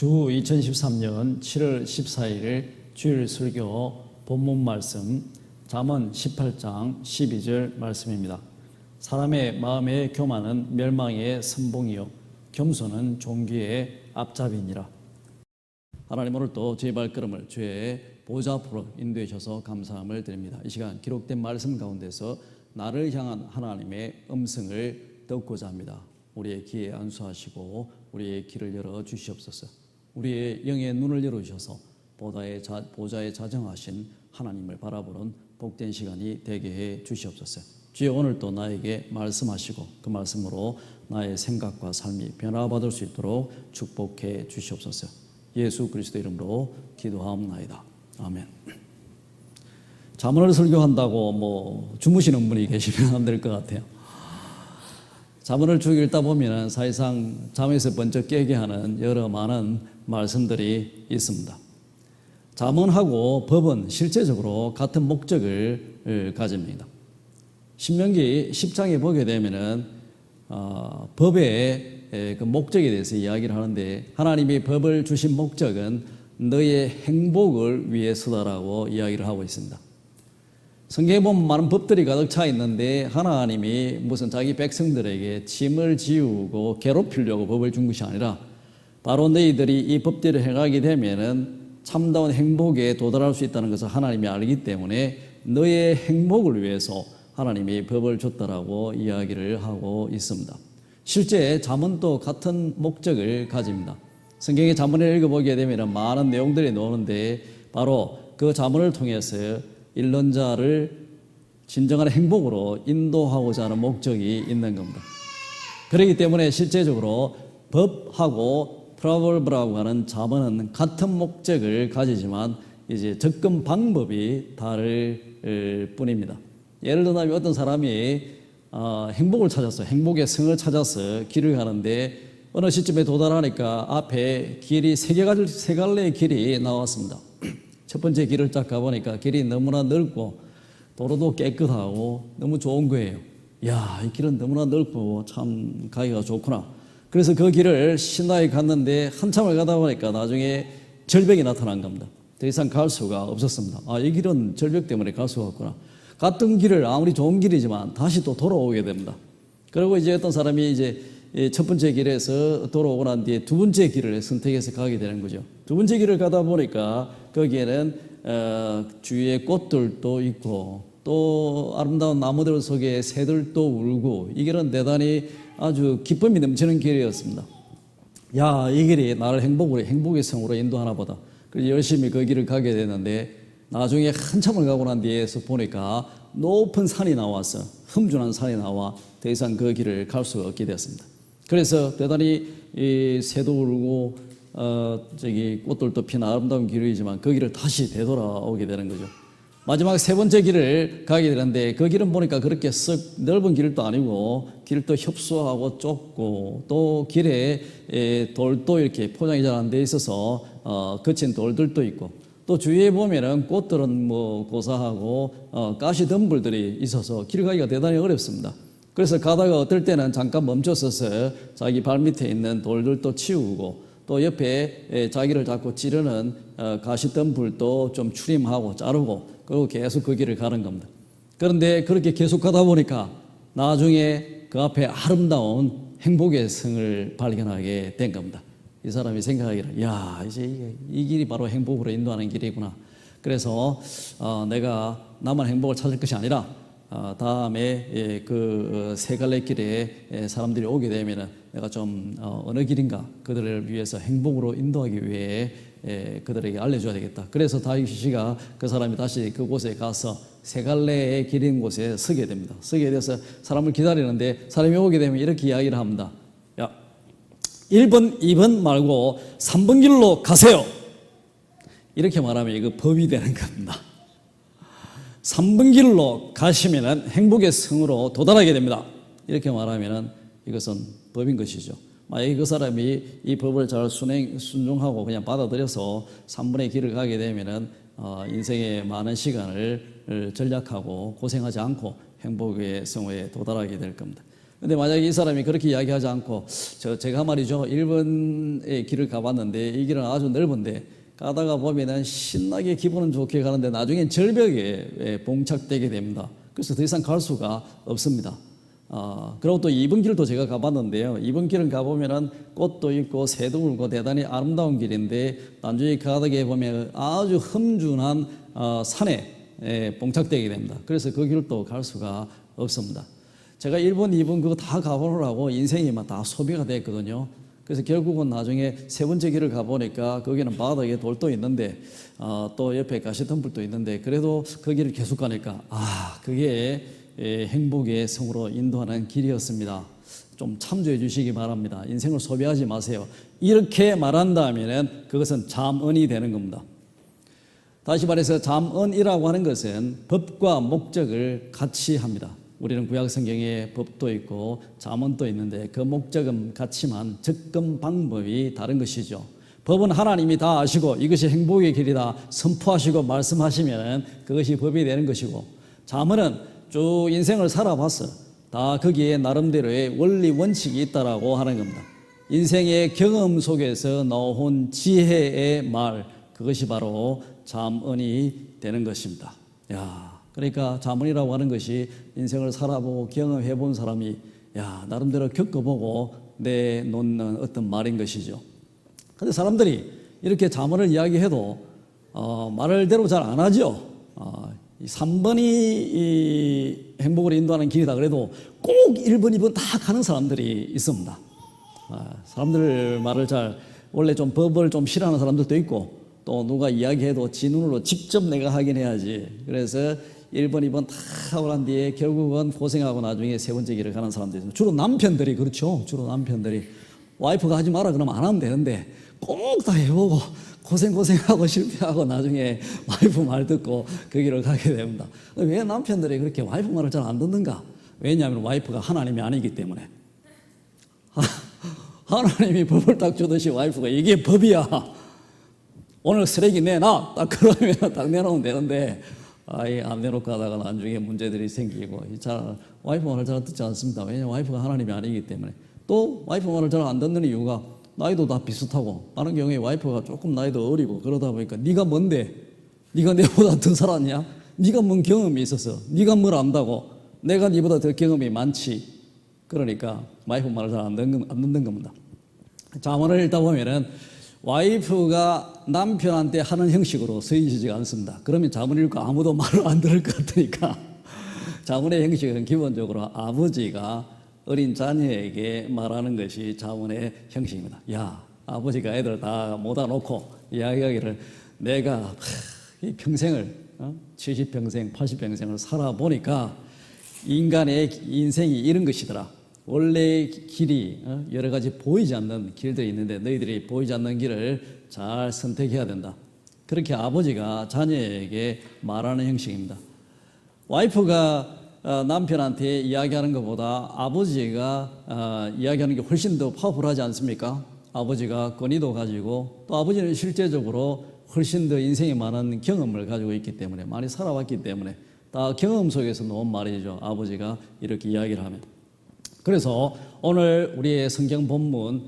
주 2013년 7월 14일 주일 설교 본문 말씀 잠언 18장 12절 말씀입니다. 사람의 마음의 교만은 멸망의 선봉이요 겸손은 존귀의 앞잡이니라. 하나님, 오늘 또 저희 발걸음을 주의 보좌 앞으로 인도해 주셔서 감사함을 드립니다. 이 시간 기록된 말씀 가운데서 나를 향한 하나님의 음성을 듣고자 합니다. 우리의 귀에 안수하시고 우리의 귀를 열어 주시옵소서. 우리의 영의 눈을 열어 주셔서 보좌에 자정하신 하나님을 바라보는 복된 시간이 되게 해 주시옵소서. 주여, 오늘도 나에게 말씀하시고 그 말씀으로 나의 생각과 삶이 변화받을 수 있도록 축복해 주시옵소서. 예수 그리스도 이름으로 기도하옵나이다. 아멘. 잠언을 설교한다고 주무시는 분이 계시면 안 될 것 같아요. 잠언을 쭉 읽다 보면 사실상 잠에서 번쩍 깨게 하는 여러 많은 말씀들이 있습니다. 잠언하고 법은 실제적으로 같은 목적을 가집니다. 신명기 10장에 보게 되면은 법의 그 목적에 대해서 이야기를 하는데, 하나님이 법을 주신 목적은 너의 행복을 위해서다라고 이야기를 하고 있습니다. 성경에 보면 많은 법들이 가득 차 있는데 하나님이 무슨 자기 백성들에게 짐을 지우고 괴롭히려고 법을 준 것이 아니라 바로 너희들이 이 법대로 행하게 되면은 참다운 행복에 도달할 수 있다는 것을 하나님이 알기 때문에 너의 행복을 위해서 하나님이 법을 줬다라고 이야기를 하고 있습니다. 실제 잠언도 같은 목적을 가집니다. 성경의 잠언을 읽어보게 되면 많은 내용들이 나오는데 바로 그 잠언을 통해서 읽는 자를 진정한 행복으로 인도하고자 하는 목적이 있는 겁니다. 그렇기 때문에 실제적으로 법하고 프로버브라고 하는 잠언은 같은 목적을 가지지만 이제 접근 방법이 다를 뿐입니다. 예를 들면 어떤 사람이 행복을 찾았어요. 행복의 성을 찾아서 길을 가는데 어느 시점에 도달하니까 앞에 길이 세 갈래의 길이 나왔습니다. 첫 번째 길을 쫙 가보니까 길이 너무나 넓고 도로도 깨끗하고 너무 좋은 거예요. 야, 이 길은 너무나 넓고 참 가기가 좋구나. 그래서 그 길을 신나게 갔는데 한참을 가다 보니까 나중에 절벽이 나타난 겁니다. 더 이상 갈 수가 없었습니다. 이 길은 절벽 때문에 갈 수가 없구나. 갔던 길을 아무리 좋은 길이지만 다시 또 돌아오게 됩니다. 그리고 이제 어떤 사람이 이제 첫 번째 길에서 돌아오고 난 뒤에 두 번째 길을 선택해서 가게 되는 거죠. 두 번째 길을 가다 보니까 거기에는 주위에 꽃들도 있고 또 아름다운 나무들 속에 새들도 울고 이 길은 대단히 아주 기쁨이 넘치는 길이었습니다. 야, 이 길이 나를 행복의 성으로 인도하나 보다. 그래서 열심히 그 길을 가게 되는데 나중에 한참을 가고 난 뒤에서 보니까 높은 산이 나와서 험준한 산이 나와 더 이상 그 길을 갈 수가 없게 되었습니다. 그래서 대단히 이 새도 울고 꽃들도 핀 아름다운 길이지만 그 길을 다시 되돌아오게 되는 거죠. 마지막 세 번째 길을 가게 되는데 그 길은 보니까 그렇게 썩 넓은 길도 아니고 길도 협소하고 좁고 또 길에 돌도 이렇게 포장이 잘 안 돼 있어서 거친 돌들도 있고 또 주위에 보면은 꽃들은 고사하고 가시 덤불들이 있어서 길 가기가 대단히 어렵습니다. 그래서 가다가 어떨 때는 잠깐 멈춰서서 자기 발밑에 있는 돌들도 치우고 또 옆에 자기를 자꾸 찌르는 가시덤불도 좀 추림하고 자르고 그리고 계속 그 길을 가는 겁니다. 그런데 그렇게 계속 가다 보니까 나중에 그 앞에 아름다운 행복의 성을 발견하게 된 겁니다. 이 사람이 생각하기를, 야, 이제 이 길이 바로 행복으로 인도하는 길이구나. 그래서 내가 나만 행복을 찾을 것이 아니라 다음에 그 세 갈래 길에 사람들이 오게 되면 내가 좀 어느 길인가 그들을 위해서 행복으로 인도하기 위해 그들에게 알려줘야 되겠다. 그래서 다윗이가 그 사람이 다시 그곳에 가서 세 갈래의 길인 곳에 서게 됩니다. 서게 돼서 사람을 기다리는데 사람이 오게 되면 이렇게 이야기를 합니다. 야, 1번, 2번 말고 3번 길로 가세요. 이렇게 말하면 이거 법이 되는 겁니다. 3번 길로 가시면 행복의 성으로 도달하게 됩니다. 이렇게 말하면 이것은 법인 것이죠. 만약에 그 사람이 이 법을 잘 순종하고 그냥 받아들여서 3번의 길을 가게 되면 인생의 많은 시간을 절약하고 고생하지 않고 행복의 성에 도달하게 될 겁니다. 근데 만약에 이 사람이 그렇게 이야기하지 않고 제가 말이죠, 일본의 길을 가봤는데 이 길은 아주 넓은데 가다가 보면은 신나게 기분은 좋게 가는데 나중엔 절벽에 봉착되게 됩니다. 그래서 더 이상 갈 수가 없습니다. 그리고 또 이번 길도 제가 가봤는데요. 이번 길은 가보면은 꽃도 있고 새도 울고 대단히 아름다운 길인데 나중에 가다가 보면 아주 험준한 산에 봉착되게 됩니다. 그래서 그 길을 또 갈 수가 없습니다. 제가 1번, 2번 그거 다 가보느라고 인생이 막 다 소비가 됐거든요. 그래서 결국은 나중에 세 번째 길을 가보니까 거기는 바닥에 돌도 있는데 또 옆에 가시덤불도 있는데 그래도 그 길을 계속 가니까 그게 행복의 성으로 인도하는 길이었습니다. 좀 참조해 주시기 바랍니다. 인생을 소비하지 마세요. 이렇게 말한다면 그것은 잠언이 되는 겁니다. 다시 말해서 잠언이라고 하는 것은 법과 목적을 같이 합니다. 우리는 구약 성경에 법도 있고 잠언도 있는데 그 목적은 같지만 접근 방법이 다른 것이죠. 법은 하나님이 다 아시고 이것이 행복의 길이다 선포하시고 말씀하시면 그것이 법이 되는 것이고, 잠언은 쭉 인생을 살아봤어. 다 거기에 나름대로의 원리 원칙이 있다라고 하는 겁니다. 인생의 경험 속에서 나온 지혜의 말, 그것이 바로 잠언이 되는 것입니다. 그러니까 잠언이라고 하는 것이 인생을 살아보고 경험해 본 사람이 나름대로 겪어보고 내놓는 어떤 말인 것이죠. 그런데 사람들이 이렇게 잠언을 이야기해도 말을대로 잘 안 하죠. 3번이 이 행복을 인도하는 길이다 그래도 꼭 1번, 2번 다 가는 사람들이 있습니다. 사람들 말을 원래 좀 법을 좀 싫어하는 사람들도 있고 또 누가 이야기해도 지 눈으로 직접 내가 하긴 해야지. 그래서 1번, 2번 다 하고 난 뒤에 결국은 고생하고 나중에 세 번째 길을 가는 사람들이 있습니다. 주로 남편들이 그렇죠. 주로 남편들이 와이프가 하지 마라 그러면 안 하면 되는데 꼭 다 해보고 고생하고 실패하고 나중에 와이프 말 듣고 그 길을 가게 됩니다. 왜 남편들이 그렇게 와이프 말을 잘 안 듣는가? 왜냐하면 와이프가 하나님이 아니기 때문에. 하나님이 법을 딱 주듯이 와이프가 이게 법이야. 오늘 쓰레기 내놔. 딱 그러면 딱 내놓으면 되는데 안 내놓고 하다가 나중에 문제들이 생기고 와이프 말을 잘 듣지 않습니다. 왜냐하면 와이프가 하나님이 아니기 때문에. 또 와이프 말을 잘 안 듣는 이유가 나이도 다 비슷하고 많은 경우에 와이프가 조금 나이도 어리고 그러다 보니까 네가 뭔데? 네가 내보다 더 살았냐? 네가 뭔 경험이 있었어? 네가 뭘 안다고? 내가 네보다 더 경험이 많지. 그러니까 와이프 말을 잘 안 듣는 겁니다. 잠언을 읽다 보면은 와이프가 남편한테 하는 형식으로 쓰이지가 않습니다. 그러면 잠언을 읽고 아무도 말을 안 들을 것 같으니까 잠언의 형식은 기본적으로 아버지가 어린 자녀에게 말하는 것이 잠언의 형식입니다. 아버지가 애들 다 모아 놓고 이야기하기를 내가 이 평생을 70평생 80평생을 살아보니까 인간의 인생이 이런 것이더라. 원래 길이 여러 가지 보이지 않는 길들이 있는데 너희들이 보이지 않는 길을 잘 선택해야 된다. 그렇게 아버지가 자녀에게 말하는 형식입니다. 와이프가 남편한테 이야기하는 것보다 아버지가 이야기하는 게 훨씬 더 파워풀하지 않습니까? 아버지가 권위도 가지고 또 아버지는 실제적으로 훨씬 더 인생이 많은 경험을 가지고 있기 때문에 많이 살아왔기 때문에 다 경험 속에서 놓은 말이죠. 아버지가 이렇게 이야기를 하면. 그래서 오늘 우리의 성경 본문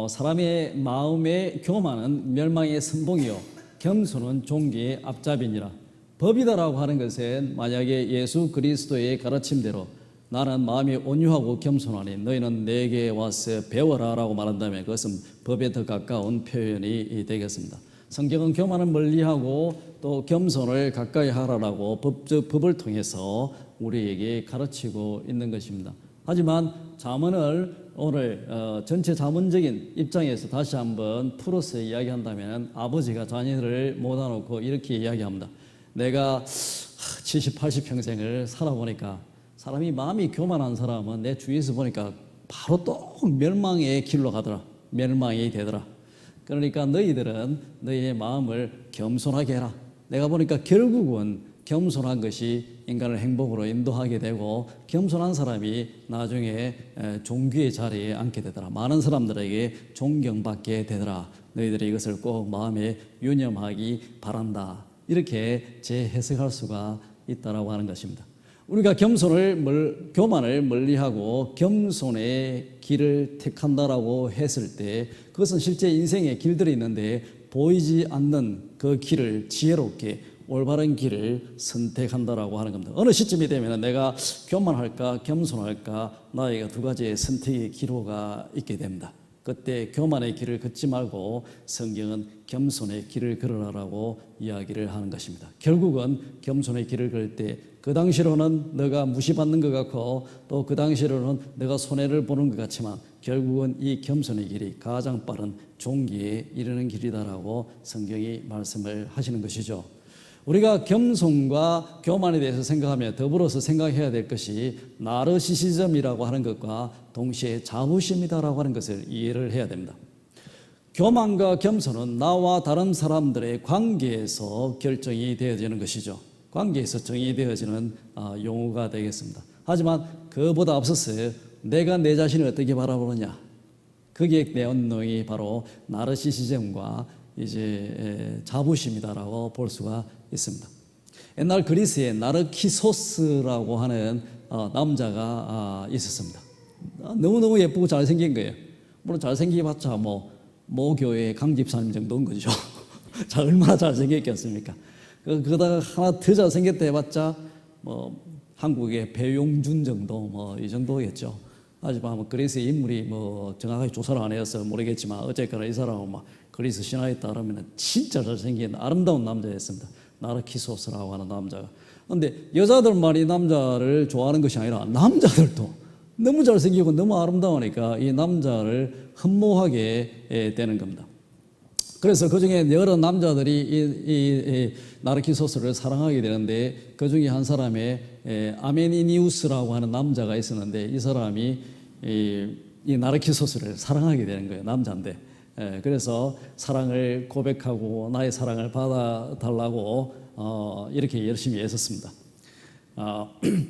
사람의 마음에 교만은 멸망의 선봉이요 겸손은 존귀의 앞잡이니라. 법이다라고 하는 것은 만약에 예수 그리스도의 가르침대로 나는 마음이 온유하고 겸손하니 너희는 내게 와서 배워라 라고 말한다면 그것은 법에 더 가까운 표현이 되겠습니다. 성경은 교만을 멀리하고 또 겸손을 가까이 하라라고 법을 통해서 우리에게 가르치고 있는 것입니다. 하지만 잠언을 오늘 전체 잠언적인 입장에서 다시 한번 풀어서 이야기한다면 아버지가 자녀를 모아놓고 이렇게 이야기합니다. 내가 70, 80평생을 살아보니까 사람이 마음이 교만한 사람은 내 주위에서 보니까 바로 또 멸망의 길로 가더라. 멸망이 되더라. 그러니까 너희들은 너희의 마음을 겸손하게 해라. 내가 보니까 결국은 겸손한 것이 인간을 행복으로 인도하게 되고 겸손한 사람이 나중에 존귀의 자리에 앉게 되더라. 많은 사람들에게 존경받게 되더라. 너희들이 이것을 꼭 마음에 유념하기 바란다. 이렇게 재해석할 수가 있다라고 하는 것입니다. 우리가 교만을 멀리하고 겸손의 길을 택한다라고 했을 때 그것은 실제 인생의 길들이 있는데 보이지 않는 그 길을 지혜롭게 올바른 길을 선택한다라고 하는 겁니다. 어느 시점이 되면 내가 교만할까 겸손할까 나에게 두 가지의 선택의 기로가 있게 됩니다. 그때 교만의 길을 걷지 말고 성경은 겸손의 길을 걸으라고 이야기를 하는 것입니다. 결국은 겸손의 길을 걸을 때 그 당시로는 너가 무시받는 것 같고 또 그 당시로는 내가 손해를 보는 것 같지만 결국은 이 겸손의 길이 가장 빠른 종기에 이르는 길이다라고 성경이 말씀을 하시는 것이죠. 우리가 겸손과 교만에 대해서 생각하며 더불어서 생각해야 될 것이 나르시시즘이라고 하는 것과 동시에 자부심이다라고 하는 것을 이해를 해야 됩니다. 교만과 겸손은 나와 다른 사람들의 관계에서 결정이 되어지는 것이죠. 관계에서 정의되어지는 용어가 되겠습니다. 하지만 그보다 앞서서 내가 내 자신을 어떻게 바라보느냐, 거기에 대한 내용이 바로 나르시시즘과 이제 자부심이다라고 볼 수가 있습니다. 옛날 그리스에 나르키소스라고 하는 남자가 있었습니다. 너무너무 예쁘고 잘생긴 거예요. 물론 잘생기봤자 모교의 강집사님 정도인 거죠. 자, 얼마나 잘생겼겠습니까? 그러다가 하나 더 잘생겼다 해봤자 한국의 배용준 정도 이 정도겠죠. 하지만 그리스의 인물이 정확하게 조사를 안 해서 모르겠지만 어쨌거나 이 사람은 그리스 신화에 따르면 진짜 잘생긴 아름다운 남자였습니다. 나르키소스라고 하는 남자가. 그런데 여자들만 이 남자를 좋아하는 것이 아니라 남자들도 너무 잘생기고 너무 아름다우니까 이 남자를 흠모하게 되는 겁니다. 그래서 그중에 여러 남자들이 이 나르키소스를 사랑하게 되는데 그중에 한 사람의 아메니니우스라고 하는 남자가 있었는데 이 사람이 이 나르키소스를 사랑하게 되는 거예요. 남자인데. 그래서 사랑을 고백하고 나의 사랑을 받아달라고 이렇게 열심히 애썼습니다.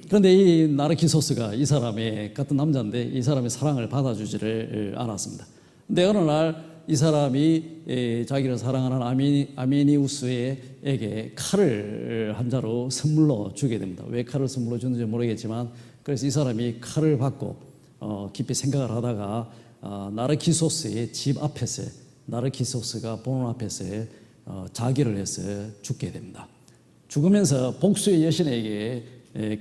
그런데 이 나르키소스가 이 사람의 같은 남자인데 이 사람의 사랑을 받아주지를 않았습니다. 근데 어느 날 이 사람이 자기를 사랑하는 아메니우스에게 칼을 한 자루 선물로 주게 됩니다. 왜 칼을 선물로 주는지 모르겠지만 그래서 이 사람이 칼을 받고 깊이 생각을 하다가 나르키소스의 집 앞에서 나르키소스가 보는 앞에서 자기를 해서 죽게 됩니다. 죽으면서 복수의 여신에게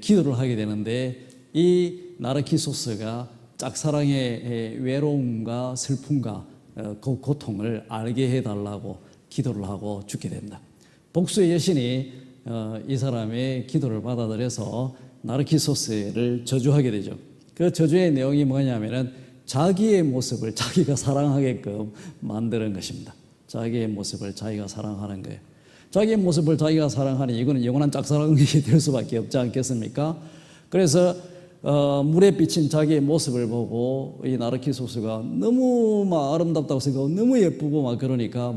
기도를 하게 되는데 이 나르키소스가 짝사랑의 외로움과 슬픔과 그 고통을 알게 해달라고 기도를 하고 죽게 됩니다. 복수의 여신이 이 사람의 기도를 받아들여서 나르키소스를 저주하게 되죠. 그 저주의 내용이 뭐냐면은 자기의 모습을 자기가 사랑하게끔 만드는 것입니다. 자기의 모습을 자기가 사랑하는 거예요. 자기의 모습을 자기가 사랑하니 이거는 영원한 짝사랑이 될 수밖에 없지 않겠습니까? 그래서 물에 비친 자기의 모습을 보고 이 나르키소스가 너무 아름답다고 생각하고 너무 예쁘고 그러니까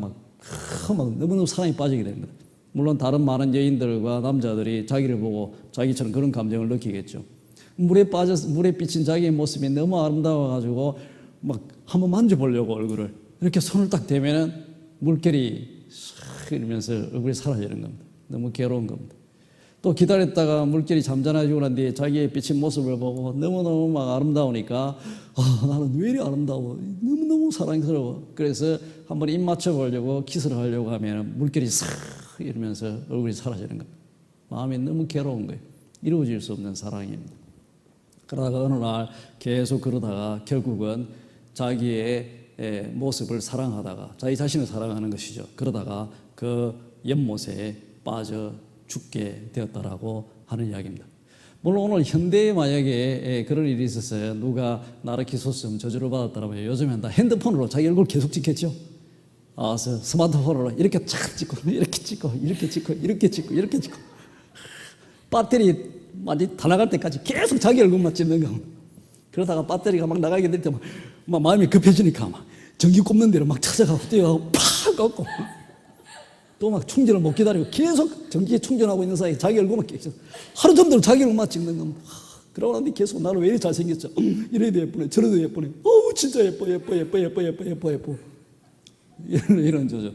너무너무 사랑에 빠지게 됩니다. 물론 다른 많은 여인들과 남자들이 자기를 보고 자기처럼 그런 감정을 느끼겠죠. 물에 비친 자기의 모습이 너무 아름다워가지고 한번 만져보려고 얼굴을 이렇게 손을 딱 대면은 물결이 싹 이러면서 얼굴이 사라지는 겁니다. 너무 괴로운 겁니다. 또 기다렸다가 물결이 잠잠해지고 난 뒤에 자기의 비친 모습을 보고 너무너무 아름다우니까 나는 왜 이리 아름다워, 너무너무 사랑스러워. 그래서 한번 입 맞춰보려고 키스를 하려고 하면 물결이 싹 이러면서 얼굴이 사라지는 겁니다. 마음이 너무 괴로운 거예요. 이루어질 수 없는 사랑입니다. 그러다가 어느 날 계속 그러다가 결국은 자기의 모습을 사랑하다가 자기 자신을 사랑하는 것이죠. 그러다가 그 연못에 빠져 죽게 되었다라고 하는 이야기입니다. 물론 오늘 현대에 만약에 그런 일이 있었어요. 누가 나르키소스 저주를 받았다면 요즘엔 다 핸드폰으로 자기 얼굴 계속 찍겠죠. 스마트폰으로 이렇게 착 찍고 이렇게 찍고 이렇게 찍고 이렇게 찍고 이렇게 찍고 배터리 완전히 다 나갈 때까지 계속 자기 얼굴만 찍는 겁니다. 그러다가 배터리가 나가게 될 때 마음이 급해지니까 전기 꼽는 데로 찾아가고 뛰어가고 팍 꺾고 또 충전을 못 기다리고 계속 전기에 충전하고 있는 사이에 자기 얼굴만 계속 하루 종일 자기 얼굴만 찍는 겁니다. 그러고 나니 계속 나는 왜 이렇게 잘생겼죠? 이래도 예쁘네 저래도 예쁘네 진짜 예뻐 이런 저죠.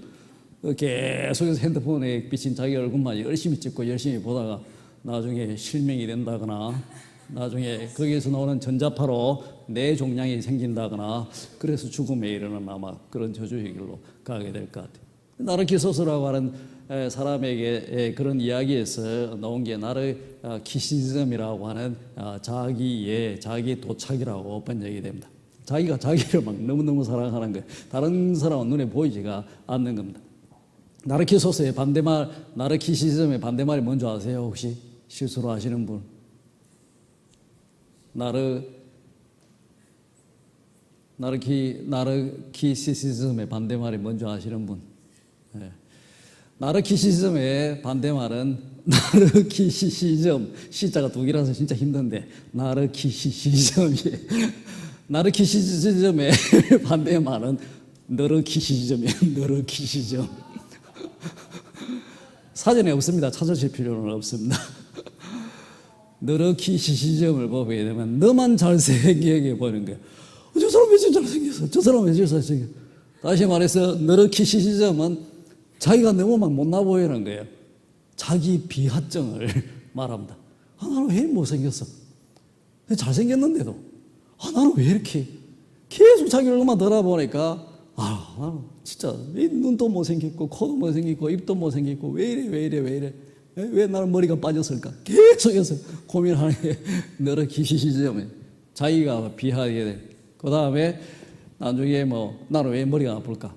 계속해서 핸드폰에 비친 자기 얼굴만 열심히 찍고 열심히 보다가 나중에 실명이 된다거나 나중에 거기에서 나오는 전자파로 뇌 종양이 생긴다거나 그래서 죽음에 이르는 아마 그런 저주의 길로 가게 될 것 같아요. 나르키소스라고 하는 사람에게 그런 이야기에서 나온 게 나르키시즘이라고 하는 자기의 자기 도착이라고 번역이 됩니다. 자기가 자기를 막 너무너무 사랑하는 거예요. 다른 사람은 눈에 보이지가 않는 겁니다. 나르키소스의 반대말, 나르키시즘의 반대말이 뭔지 아세요? 혹시 실수로 아시는 분? 나르키시즘의 반대말이 뭔지 아시는 분? 네. 나르키시즘의 반대말은 나르키시즘, 시자가 두 개라서 진짜 힘든데 나르키시즘이 나르키시즘의 반대말은 너르키시즘이에요. 너르키시즘. 사전에 없습니다. 찾으실 필요는 없습니다. 너르키시즘을 보게 되면 너만 잘생기게 보이는 거예요. 저 사람 왜 잘생겼어? 저 사람 왜 잘생겼어? 다시 말해서 너르키시즘은 자기가 너무 막 못나 보이는 거예요. 자기 비하증을 말합니다. 나는 왜 못생겼어? 잘생겼는데도 나는 왜 이렇게 계속 자기 얼굴만 돌아보니까 나는 진짜 눈도 못생겼고 코도 못생겼고 입도 못생겼고 왜 이래 왜 나는 머리가 빠졌을까 계속해서 고민하는 게 너르키시즘에 자기가 비하하게 돼. 그 다음에 나중에 나는 왜 머리가 나쁠까?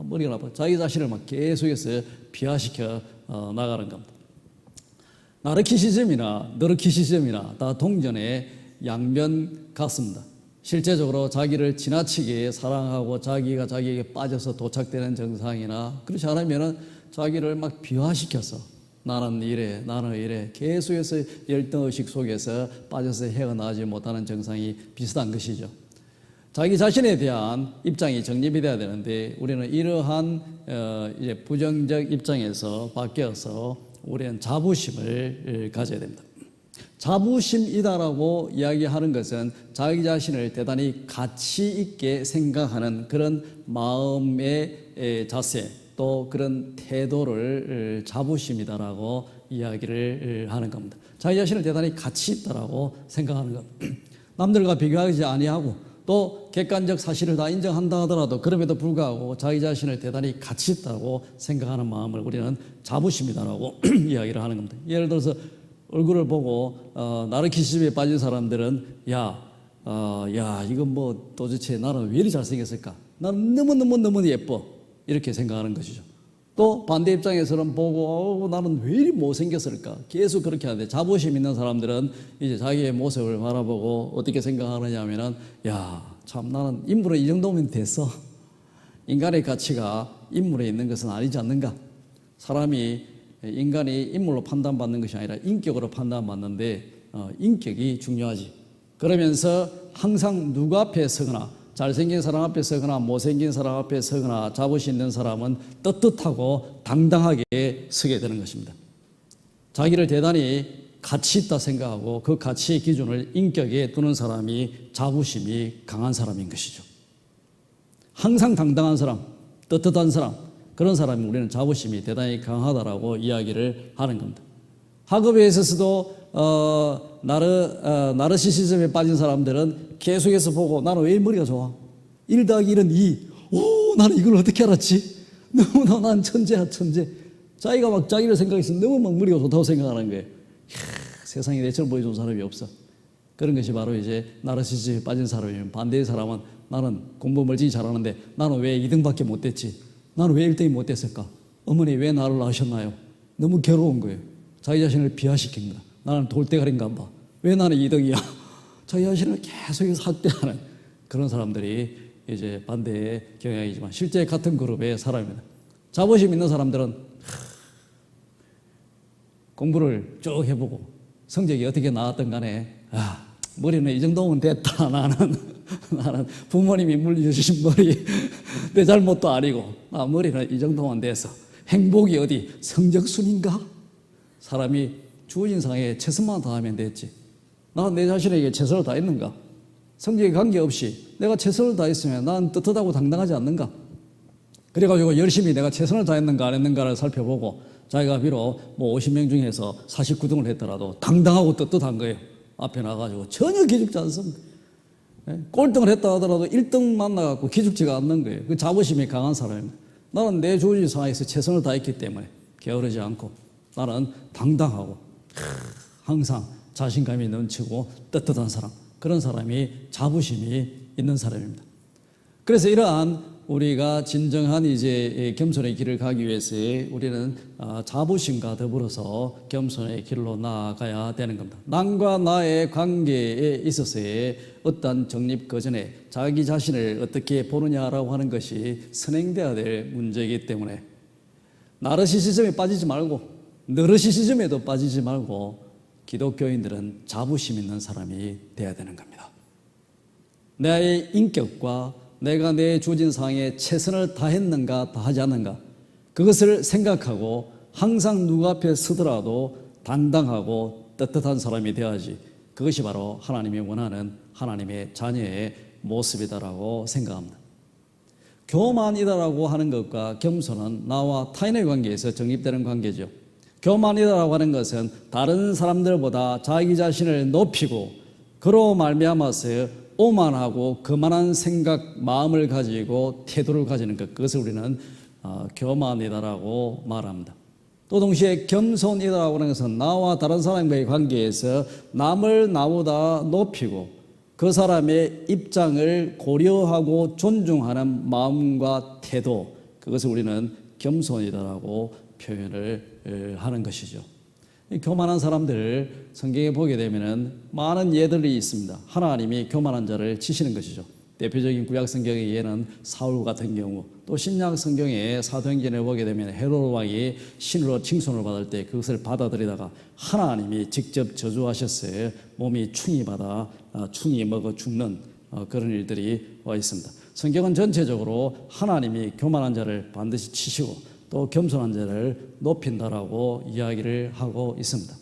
머리가 나빠. 자기 자신을 막 계속해서 비하시켜 나가는 겁니다. 나르키시즘이나 너르키시즘이나 다 동전의 양면 같습니다. 실제적으로 자기를 지나치게 사랑하고 자기가 자기에게 빠져서 도착되는 정상이나 그렇지 않으면 자기를 막 비하시켜서 나는 이래 계속해서 열등의식 속에서 빠져서 헤어나지 못하는 정상이 비슷한 것이죠. 자기 자신에 대한 입장이 정립이 돼야 되는데 우리는 이러한 이제 부정적 입장에서 바뀌어서 우리는 자부심을 가져야 됩니다. 자부심이다라고 이야기하는 것은 자기 자신을 대단히 가치 있게 생각하는 그런 마음의 자세 또 그런 태도를 자부심이다라고 이야기를 하는 겁니다. 자기 자신을 대단히 가치 있다라고 생각하는 것. 남들과 비교하지 아니하고 또 객관적 사실을 다 인정한다 하더라도 그럼에도 불구하고 자기 자신을 대단히 가치 있다고 생각하는 마음을 우리는 자부심이다라고 이야기를 하는 겁니다. 예를 들어서 얼굴을 보고 나르키시즘에 빠진 사람들은 이건 도대체 나는 왜 이리 잘생겼을까? 나는 너무 예뻐 이렇게 생각하는 것이죠. 또 반대 입장에서는 보고 나는 왜 이리 못생겼을까? 계속 그렇게 하는데 자부심 있는 사람들은 이제 자기의 모습을 바라보고 어떻게 생각하느냐 하면은 참 나는 인물은 이 정도면 됐어. 인간의 가치가 인물에 있는 것은 아니지 않는가? 인간이 인물로 판단받는 것이 아니라 인격으로 판단받는데 인격이 중요하지. 그러면서 항상 누구 앞에 서거나 잘생긴 사람 앞에 서거나 못생긴 사람 앞에 서거나 자부심 있는 사람은 떳떳하고 당당하게 서게 되는 것입니다. 자기를 대단히 가치 있다 생각하고 그 가치의 기준을 인격에 두는 사람이 자부심이 강한 사람인 것이죠. 항상 당당한 사람, 떳떳한 사람, 그런 사람이 우리는 자부심이 대단히 강하다라고 이야기를 하는 겁니다. 학업에 있어서도 나르시시즘에 빠진 사람들은 계속해서 보고 나는 왜 머리가 좋아? 1 더하기 1은 2. 나는 이걸 어떻게 알았지? 너무나 난 천재야 천재. 자기가 막 자기를 생각해서 너무 막 머리가 좋다고 생각하는 거예요. 세상에 내처럼 머리 좋은 사람이 없어. 그런 것이 바로 이제 나르시시즘에 빠진 사람이면 반대의 사람은 나는 공부 멀찍이 잘하는데 나는 왜 2등밖에 못 됐지? 나는 왜 1등이 못 됐을까? 어머니 왜 나를 낳으셨나요? 너무 괴로운 거예요. 자기 자신을 비하시킵니다. 나는 돌대가리인가 봐. 왜 나는 2등이야? 자기 자신을 계속해서 학대하는 그런 사람들이 이제 반대의 경향이지만 실제 같은 그룹의 사람입니다. 자부심 있는 사람들은 공부를 쭉 해보고 성적이 어떻게 나왔든 간에 머리는 이 정도면 됐다. 나는 부모님이 물려주신 머리 내 잘못도 아니고 머리는 이 정도만 돼서 행복이 어디 성적순인가? 사람이 주어진 상에 최선만 다하면 됐지. 나는 내 자신에게 최선을 다했는가? 성적에 관계없이 내가 최선을 다했으면 난 떳떳하고 당당하지 않는가? 그래가지고 열심히 내가 최선을 다했는가 안 했는가를 살펴보고 자기가 비록 뭐 50명 중에서 49등을 했더라도 당당하고 떳떳한 거예요. 앞에 나가지고 전혀 기죽지 않습니다. 꼴등을 했다 하더라도 1등 만나갖고 기죽지가 않는 거예요. 그 자부심이 강한 사람입니다. 나는 내 주어진 상황에서 최선을 다했기 때문에 게으르지 않고 나는 당당하고 항상 자신감이 넘치고 떳떳한 사람, 그런 사람이 자부심이 있는 사람입니다. 그래서 이러한 우리가 진정한 이제 겸손의 길을 가기 위해서 우리는 자부심과 더불어서 겸손의 길로 나아가야 되는 겁니다. 남과 나의 관계에 있어서의 어떤 정립거전에 자기 자신을 어떻게 보느냐라고 하는 것이 선행되어야 될 문제이기 때문에 나르시시즘에 빠지지 말고 너르시시즘에도 빠지지 말고 기독교인들은 자부심 있는 사람이 되어야 되는 겁니다. 나의 인격과 내가 내 주어진 상황에 최선을 다했는가 다하지 않는가 그것을 생각하고 항상 누구 앞에 서더라도 당당하고 떳떳한 사람이 되어야지 그것이 바로 하나님이 원하는 하나님의 자녀의 모습이다라고 생각합니다. 교만이다라고 하는 것과 겸손은 나와 타인의 관계에서 정립되는 관계죠. 교만이다라고 하는 것은 다른 사람들보다 자기 자신을 높이고 그로 말미암아서 오만하고 거만한 생각, 마음을 가지고 태도를 가지는 것, 그것을 우리는 교만이다라고 말합니다. 또 동시에 겸손이다라고 하는 것은 나와 다른 사람과의 관계에서 남을 나보다 높이고 그 사람의 입장을 고려하고 존중하는 마음과 태도, 그것을 우리는 겸손이다라고 표현을 하는 것이죠. 교만한 사람들을 성경에 보게 되면은 많은 예들이 있습니다. 하나님이 교만한 자를 치시는 것이죠. 대표적인 구약 성경의 예는 사울 같은 경우, 또 신약 성경의 사도행전을 보게 되면 헤로드 왕이 신으로 칭송을 받을 때 그것을 받아들이다가 하나님이 직접 저주하셨어요. 몸이 충이 받아 충이 먹어 죽는 그런 일들이 와 있습니다. 성경은 전체적으로 하나님이 교만한 자를 반드시 치시고 또 겸손한 자를 높인다라고 이야기를 하고 있습니다.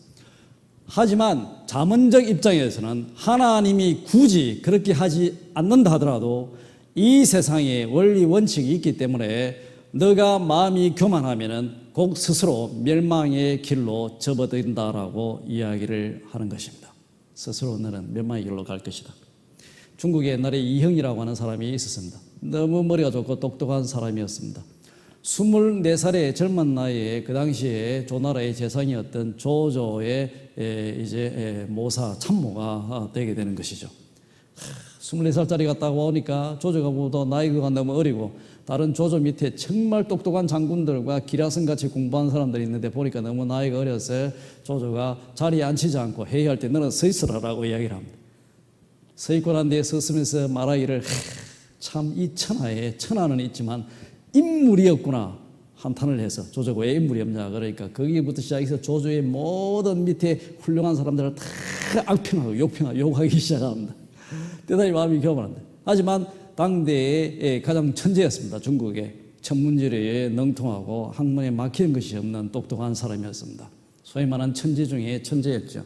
하지만 자문적 입장에서는 하나님이 굳이 그렇게 하지 않는다 하더라도 이 세상에 원리 원칙이 있기 때문에 너가 마음이 교만하면은 곧 스스로 멸망의 길로 접어든다라고 이야기를 하는 것입니다. 스스로 너는 멸망의 길로 갈 것이다. 중국에 옛날에 이형이라고 하는 사람이 있었습니다. 너무 머리가 좋고 똑똑한 사람이었습니다. 24살의 젊은 나이에 그 당시에 조나라의 재상이었던 조조의 이제 모사 참모가 되게 되는 것이죠. 24살짜리가 딱 오니까 조조가 보다 나이가 너무 어리고 다른 조조 밑에 정말 똑똑한 장군들과 기라성같이 공부한 사람들이 있는데 보니까 너무 나이가 어려서 조조가 자리에 앉히지 않고 회의할 때 너는 서 있으라라고 이야기를 합니다. 서 있고 난 뒤에 서으면서 말하기를 참 이 천하는 있지만 인물이 없구나 한탄을 해서 조조가 왜 인물이 없냐 그러니까 거기부터 시작해서 조조의 모든 밑에 훌륭한 사람들을 다 악평하고 욕하기 시작합니다. 대단히 마음이 교만합니다. 하지만 당대의 가장 천재였습니다. 중국의 천문지리에 능통하고 학문에 막히는 것이 없는 똑똑한 사람이었습니다. 소위 말하는 천재 중에 천재였죠.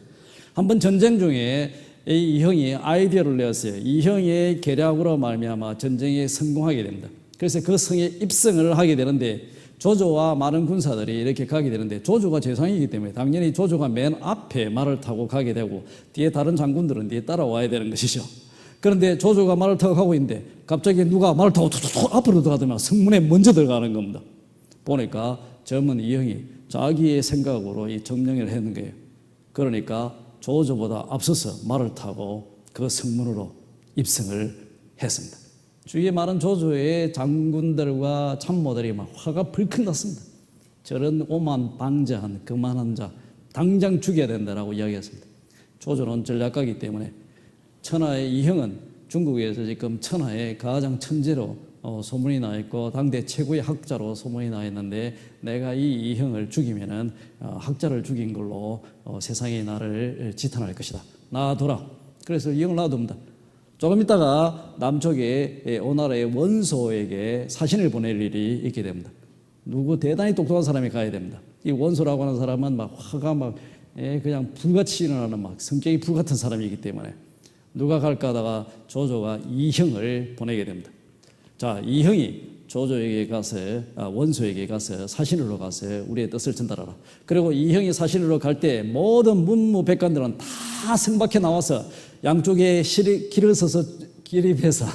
한번 전쟁 중에 이 형이 아이디어를 내었어요. 이 형의 계략으로 말미암아 전쟁에 성공하게 됩니다. 그래서 그 성에 입성을 하게 되는데 조조와 많은 군사들이 이렇게 가게 되는데 조조가 재상이기 때문에 당연히 조조가 맨 앞에 말을 타고 가게 되고 뒤에 다른 장군들은 뒤에 따라와야 되는 것이죠. 그런데 조조가 말을 타고 가고 있는데 갑자기 누가 말을 타고 툭툭툭 앞으로 들어가더니 성문에 먼저 들어가는 겁니다. 보니까 젊은 이 형이 자기의 생각으로 이 점령을 했는 거예요. 그러니까 조조보다 앞서서 말을 타고 그 성문으로 입성을 했습니다. 주위에 많은 조조의 장군들과 참모들이 막 화가 불끈 났습니다. 저런 오만 방자한 거만한 자 당장 죽여야 된다라고 이야기했습니다. 조조는 전략가이기 때문에 천하의 이 형은 중국에서 지금 천하의 가장 천재로 소문이 나 있고 당대 최고의 학자로 소문이 나 있는데 내가 이 형을 죽이면은 학자를 죽인 걸로 세상이 나를 지탄할 것이다. 놔둬라. 그래서 이 형을 놔둡니다. 조금 있다가 남쪽에 오나라의 원소에게 사신을 보낼 일이 있게 됩니다. 누구 대단히 똑똑한 사람이 가야 됩니다. 이 원소라고 하는 사람은 막 화가 막 그냥 불같이 일어나는 막 성격이 불같은 사람이기 때문에 누가 갈까 하다가 조조가 이형을 보내게 됩니다. 자, 이형이 조조에게 가서 원수에게 가서 사신으로 가서 우리의 뜻을 전달하라. 그리고 이 형이 사신으로 갈 때 모든 문무백관들은 다 성박해 나와서 양쪽에 길을 서서 기립해서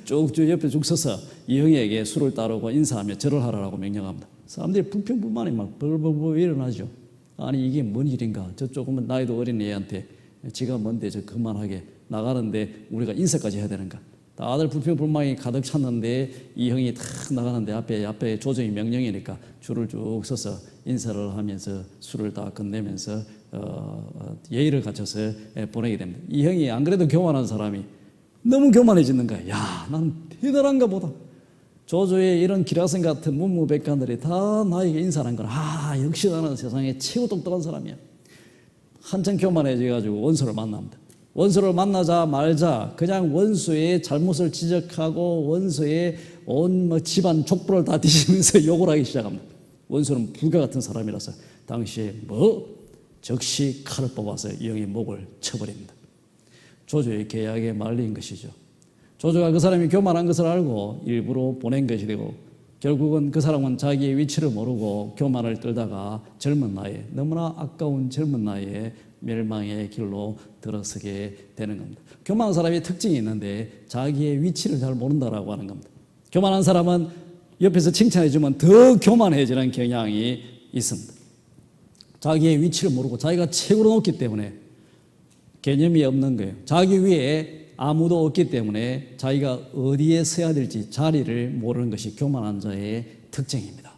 쭉쭉 옆에 쭉 서서 이 형에게 술을 따르고 인사하며 절을 하라고 명령합니다. 사람들이 불평불만이 막 벌벌벌 일어나죠. 아니 이게 뭔 일인가? 저 조금은 나이도 어린 애한테 지가 뭔데 저 그만하게 나가는데 우리가 인사까지 해야 되는가? 다들 불평불만이 가득 찼는데 이 형이 탁 나가는데 앞에 조정이 명령이니까 줄을 쭉 서서 인사를 하면서 술을 다 끝내면서 예의를 갖춰서 보내게 됩니다. 이 형이 안 그래도 교만한 사람이 너무 교만해지는 거야. 야, 나는 대단한가 보다. 조조의 이런 기라성 같은 문무백관들이 다 나에게 인사한 거라. 아, 역시 나는 세상에 최고 똑똑한 사람이야. 한참 교만해져가지고 원수를 만납니다. 원수를 만나자 말자 그냥 원수의 잘못을 지적하고 원수의 온 집안 족보를 다 뒤지면서 욕을 하기 시작합니다. 원수는 불과 같은 사람이라서 당시에 즉시 칼을 뽑아서 이 형의 목을 쳐버립니다. 조조의 계약에 말린 것이죠. 조조가 그 사람이 교만한 것을 알고 일부러 보낸 것이 되고 결국은 그 사람은 자기의 위치를 모르고 교만을 떨다가 젊은 나이에 너무나 아까운 젊은 나이에 멸망의 길로 들어서게 되는 겁니다. 교만한 사람의 특징이 있는데 자기의 위치를 잘 모른다라고 하는 겁니다. 교만한 사람은 옆에서 칭찬해주면 더 교만해지는 경향이 있습니다. 자기의 위치를 모르고 자기가 최고로 높기 때문에 개념이 없는 거예요. 자기 위에 아무도 없기 때문에 자기가 어디에 서야 될지 자리를 모르는 것이 교만한 자의 특징입니다.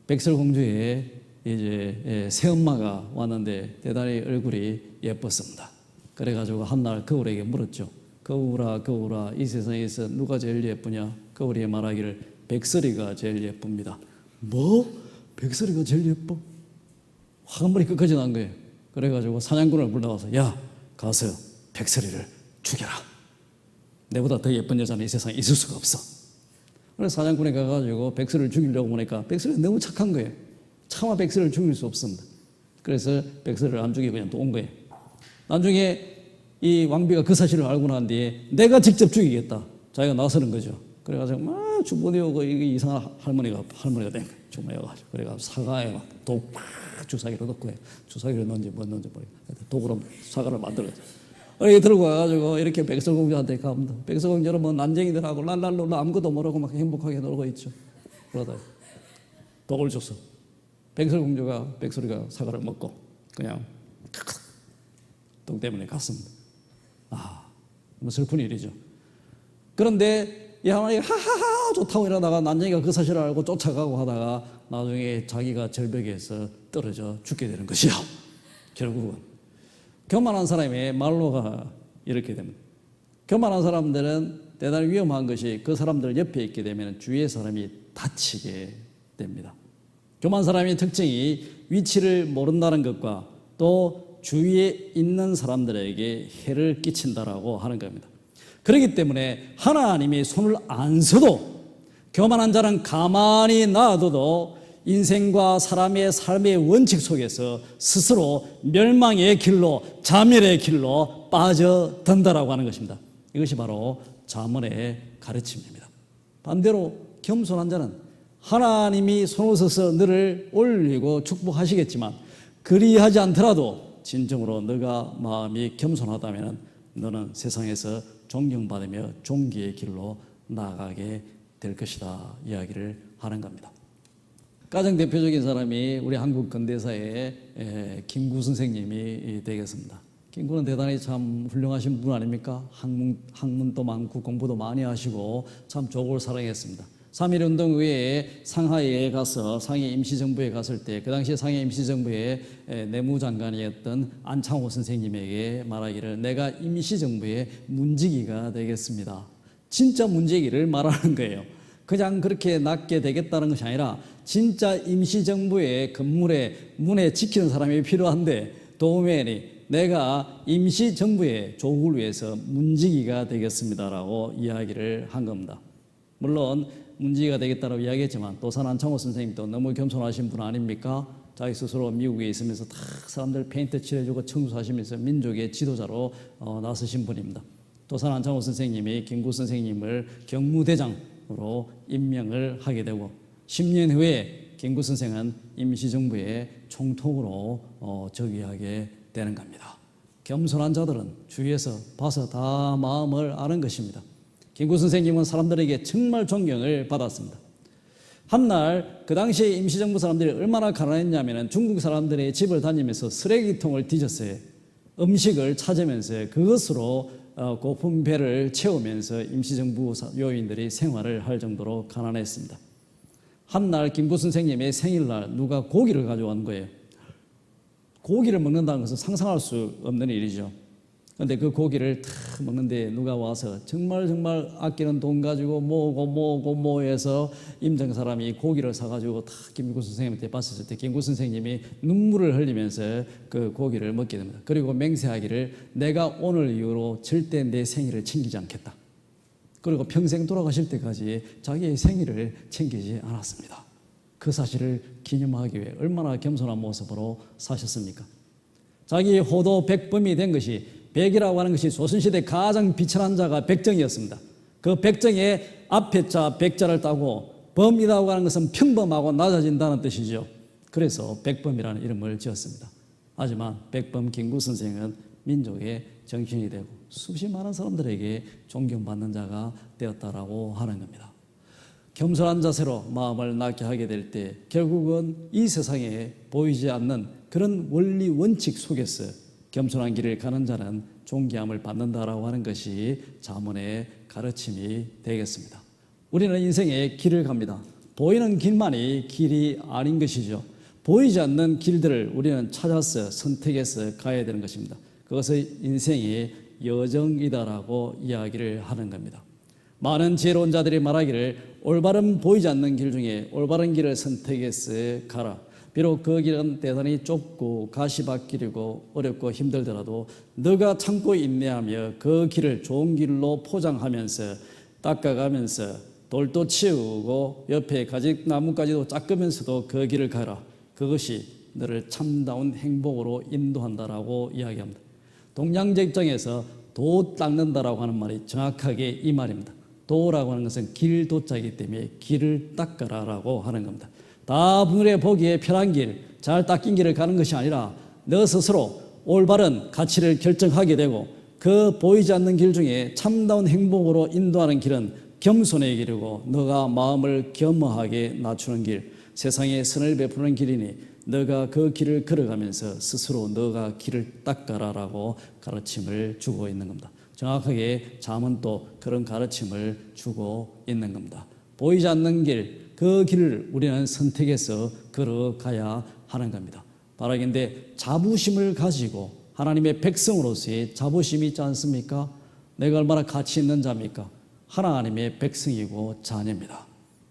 백설공주의 이제 새엄마가 왔는데 대단히 얼굴이 예뻤습니다. 그래가지고 한날 거울에게 물었죠. 거울아 이 세상에서 누가 제일 예쁘냐? 거울이 말하기를 백설이가 제일 예쁩니다. 뭐? 백설이가 제일 예뻐? 화관머리 끝까지 난 거예요. 그래가지고 사냥꾼을 불러와서 야 가서 백설이를 죽여라. 내보다 더 예쁜 여자는 이 세상에 있을 수가 없어. 그래서 사냥꾼에 가가지고 백설이를 죽이려고 보니까 백설이가 너무 착한 거예요. 차마 백설이를 죽일 수 없습니다. 그래서 백설이를 안 죽이고 그냥 또 온 거예요. 나중에 이 왕비가 그 사실을 알고 난 뒤에 내가 직접 죽이겠다. 자기가 나서는 거죠. 그래가지고 막 주머니에 오고 이게 이상한 할머니가 된 거예요. 주머니에 와가지고. 그래가지고 사과에 막 독 주사기로 넣고 주사기를 넣는지 뭐 넣는지 모르겠어요. 독으로 사과를 만들어가지고. 이렇게 들고 와가지고 이렇게 백설공주한테 갑니다. 백설공주는 뭐 난쟁이들하고 랄랄랄라 아무것도 모르고 막 행복하게 놀고 있죠. 그러다 독을 줬어. 백설이가 사과를 먹고 그냥 독 때문에 갔습니다. 뭐 슬픈 일이죠. 그런데 이 할머니가 하하하 좋다고 이러다가 난쟁이가 그 사실을 알고 쫓아가고 하다가 나중에 자기가 절벽에서 떨어져 죽게 되는 것이요. 결국은 교만한 사람의 말로가 이렇게 됩니다. 교만한 사람들은 대단히 위험한 것이 그 사람들 옆에 있게 되면 주위의 사람이 다치게 됩니다. 교만한 사람의 특징이 위치를 모른다는 것과 또 주위에 있는 사람들에게 해를 끼친다라고 하는 겁니다. 그렇기 때문에 하나님이 손을 안 써도 교만한 자는 가만히 놔둬도 인생과 사람의 삶의 원칙 속에서 스스로 멸망의 길로 자멸의 길로 빠져든다라고 하는 것입니다. 이것이 바로 잠언의 가르침입니다. 반대로 겸손한 자는 하나님이 손을 써서 너를 올리고 축복하시겠지만 그리하지 않더라도 진정으로 너가 마음이 겸손하다면 너는 세상에서 존경받으며 존귀의 길로 나아가게 될 것이다 이야기를 하는 겁니다. 가장 대표적인 사람이 우리 한국 근대사의 김구 선생님이 되겠습니다. 김구는 대단히 참 훌륭하신 분 아닙니까? 학문도 많고 공부도 많이 하시고 참 조국을 사랑했습니다. 3.1운동 후에 상하이에 가서 상해 임시정부에 갔을 때 그 당시에 상해 임시정부의 내무장관이었던 안창호 선생님에게 말하기를 내가 임시정부의 문지기가 되겠습니다. 진짜 문지기를 말하는 거예요. 그냥 그렇게 낫게 되겠다는 것이 아니라 진짜 임시정부의 건물에 문에 지키는 사람이 필요한데 도우맨이 내가 임시정부의 조국을 위해서 문지기가 되겠습니다라고 이야기를 한 겁니다. 물론 문지기가 되겠다고 이야기했지만 도산 안창호 선생님도 너무 겸손하신 분 아닙니까? 자기 스스로 미국에 있으면서 다 사람들 페인트 칠해주고 청소하시면서 민족의 지도자로 나서신 분입니다. 도산 안창호 선생님이 김구 선생님을 경무대장 총리로 임명을 하게 되고 10년 후에 김구 선생은 임시정부의 총통으로 즉위하게 되는 겁니다. 겸손한 자들은 주위에서 봐서 다 마음을 아는 것입니다. 김구 선생님은 사람들에게 정말 존경을 받았습니다. 한날 그 당시에 임시정부 사람들이 얼마나 가난했냐면 중국 사람들의 집을 다니면서 쓰레기통을 뒤졌어요. 음식을 찾으면서 그것으로 고픈 배를 채우면서 임시정부 요인들이 생활을 할 정도로 가난했습니다. 한날 김구 선생님의 생일날 누가 고기를 가져온 거예요. 고기를 먹는다는 것은 상상할 수 없는 일이죠. 그런데 그 고기를 다 먹는데 누가 와서 정말 아끼는 돈 가지고 모으고 임정 사람이 고기를 사가지고 다 김구 선생님한테 봤을 때 김구 선생님이 눈물을 흘리면서 그 고기를 먹게 됩니다. 그리고 맹세하기를 내가 오늘 이후로 절대 내 생일을 챙기지 않겠다. 그리고 평생 돌아가실 때까지 자기의 생일을 챙기지 않았습니다. 그 사실을 기념하기 위해 얼마나 겸손한 모습으로 사셨습니까? 자기의 호도 백범이 된 것이 백이라고 하는 것이 조선시대 가장 비천한 자가 백정이었습니다. 그 백정의 앞에 자 백자를 따고 범이라고 하는 것은 평범하고 낮아진다는 뜻이죠. 그래서 백범이라는 이름을 지었습니다. 하지만 백범 김구 선생은 민족의 정신이 되고 수십 많은 사람들에게 존경받는 자가 되었다라고 하는 겁니다. 겸손한 자세로 마음을 낮게 하게 될 때 결국은 이 세상에 보이지 않는 그런 원리 원칙 속에서 겸손한 길을 가는 자는 존귀함을 받는다라고 하는 것이 잠언의 가르침이 되겠습니다. 우리는 인생의 길을 갑니다. 보이는 길만이 길이 아닌 것이죠. 보이지 않는 길들을 우리는 찾아서 선택해서 가야 되는 것입니다. 그것을 인생의 여정이다라고 이야기를 하는 겁니다. 많은 지혜로운 자들이 말하기를 올바른 보이지 않는 길 중에 올바른 길을 선택해서 가라. 비록 그 길은 대단히 좁고 가시밭길이고 어렵고 힘들더라도 너가 참고 인내하며 그 길을 좋은 길로 포장하면서 닦아가면서 돌도 치우고 옆에 가지나무까지도 닦으면서도 그 길을 가라. 그것이 너를 참다운 행복으로 인도한다라고 이야기합니다. 동양제 입장에서 도 닦는다라고 하는 말이 정확하게 이 말입니다. 도라고 하는 것은 길 도자이기 때문에 길을 닦아라라고 하는 겁니다. 다분히 보기에 편한 길, 잘 닦인 길을 가는 것이 아니라 너 스스로 올바른 가치를 결정하게 되고 그 보이지 않는 길 중에 참다운 행복으로 인도하는 길은 겸손의 길이고 너가 마음을 겸허하게 낮추는 길, 세상에 선을 베푸는 길이니 너가 그 길을 걸어가면서 스스로 너가 길을 닦아라라고 가르침을 주고 있는 겁니다. 정확하게 잠언도 그런 가르침을 주고 있는 겁니다. 보이지 않는 길, 그 길을 우리는 선택해서 걸어가야 하는 겁니다. 바라긴데 자부심을 가지고 하나님의 백성으로서의 자부심이 있지 않습니까? 내가 얼마나 가치 있는 자입니까? 하나님의 백성이고 자녀입니다.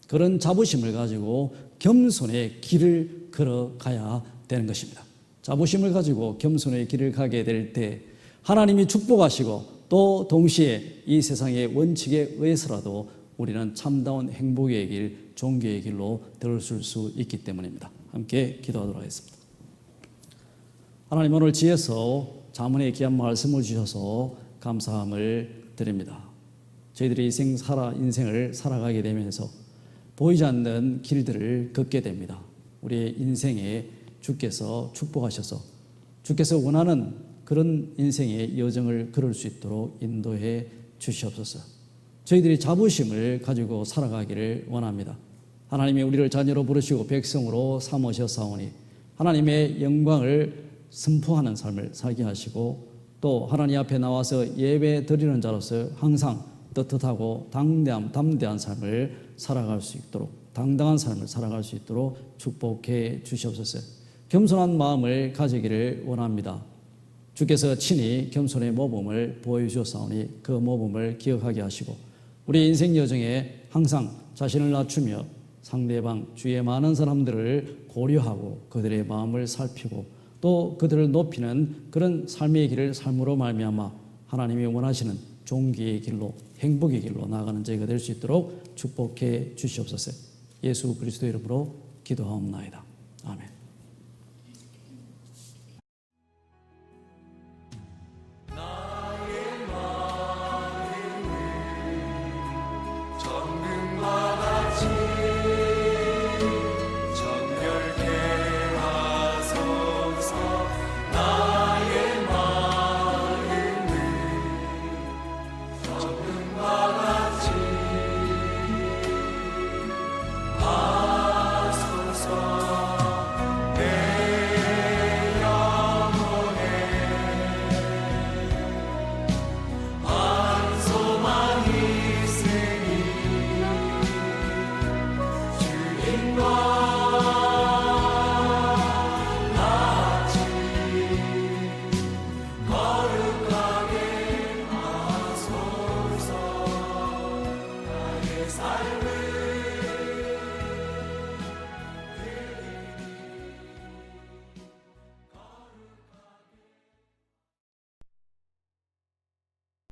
그런 자부심을 가지고 겸손의 길을 걸어가야 되는 것입니다. 자부심을 가지고 겸손의 길을 가게 될 때 하나님이 축복하시고 또 동시에 이 세상의 원칙에 의해서라도 우리는 참다운 행복의 길, 존귀의 길로 들어설 수 있기 때문입니다. 함께 기도하도록 하겠습니다. 하나님 오늘 지혜서 잠언의 귀한 말씀을 주셔서 감사함을 드립니다. 저희들이 인생을 살아가게 되면서 보이지 않는 길들을 걷게 됩니다. 우리의 인생에 주께서 축복하셔서 주께서 원하는 그런 인생의 여정을 걸을 수 있도록 인도해 주시옵소서. 저희들이 자부심을 가지고 살아가기를 원합니다. 하나님이 우리를 자녀로 부르시고 백성으로 삼으셨사오니 하나님의 영광을 선포하는 삶을 살게 하시고 또 하나님 앞에 나와서 예배 드리는 자로서 항상 떳떳하고 담대한 삶을 살아갈 수 있도록 당당한 삶을 살아갈 수 있도록 축복해 주시옵소서. 겸손한 마음을 가지기를 원합니다. 주께서 친히 겸손의 모범을 보여주셨사오니 그 모범을 기억하게 하시고 우리 인생 여정에 항상 자신을 낮추며 상대방 주위의 많은 사람들을 고려하고 그들의 마음을 살피고 또 그들을 높이는 그런 삶의 길을 삶으로 말미암아 하나님이 원하시는 존귀의 길로 행복의 길로 나아가는 저희가 될 수 있도록 축복해 주시옵소서. 예수 그리스도의 이름으로 기도하옵나이다. 아멘.